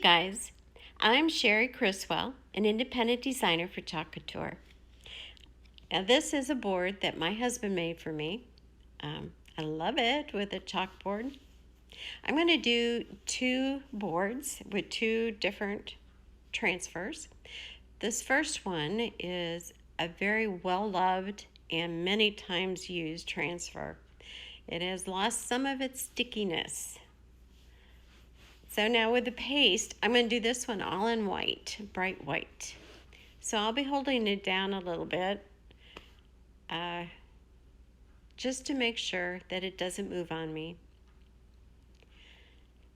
guys, I'm Sherry Criswell, an independent designer for Chalk Couture. Now this is a board that my husband made for me. I love it with a chalkboard. I'm going to do two boards with two different transfers. This first one is a very well-loved and many times used transfer. It has lost some of its stickiness. So now with the paste, I'm going to do this one all in white, bright white. So I'll be holding it down a little bit just to make sure that it doesn't move on me.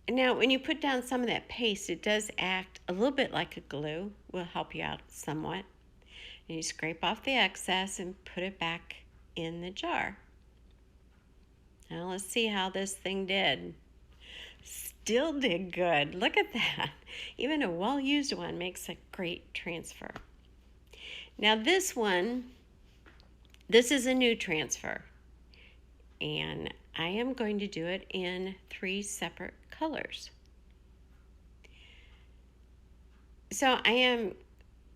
And now when you put down some of that paste, it does act a little bit like a glue. Will help you out somewhat. And you scrape off the excess and put it back in the jar. Now let's see how this thing did. Still did good. Look at that. Even a well-used one makes a great transfer. Now this one, this is a new transfer. And I am going to do it in 3 separate colors. So I am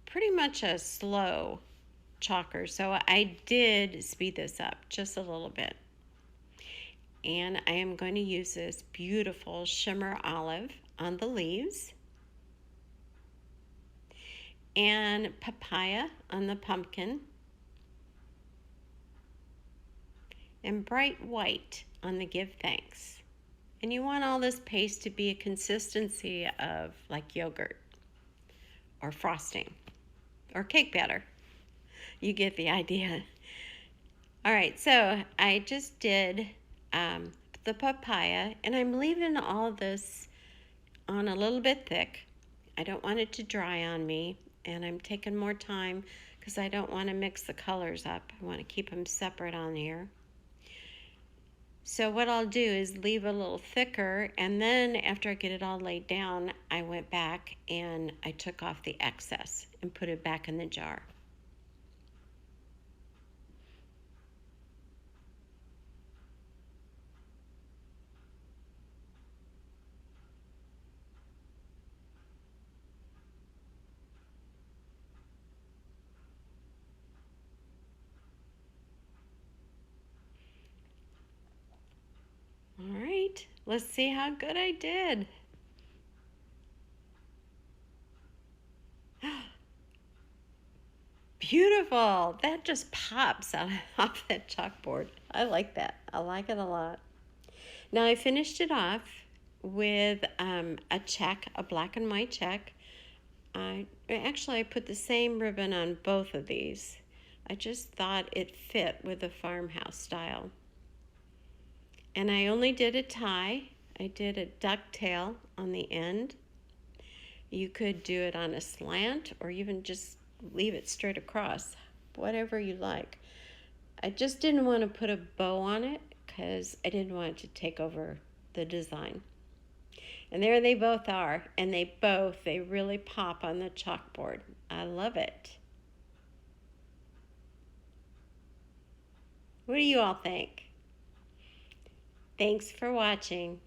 pretty much a slow chalker, so I did speed this up just a little bit. And I am going to use this beautiful shimmer olive on the leaves and papaya on the pumpkin and bright white on the give thanks. And you want all this paste to be a consistency of like yogurt or frosting or cake batter. You get the idea. All right, so I just did the papaya, and I'm leaving all this on a little bit thick. I don't want it to dry on me, and I'm taking more time because I don't want to mix the colors up. I want to keep them separate on here. So what I'll do is leave a little thicker, and then after I get it all laid down, I went back and I took off the excess and put it back in the jar. All right, let's see how good I did. Beautiful. That just pops out off that chalkboard. I like that. I like it a lot. Now I finished it off with a check, a black and white check. I put the same ribbon on both of these. I just thought it fit with the farmhouse style. And I only did a tie. I did a ducktail on the end. You could do it on a slant or even just leave it straight across, whatever you like. I just didn't want to put a bow on it because I didn't want it to take over the design. And there they both are, and they really pop on the chalkboard. I love it. What do you all think? Thanks for watching.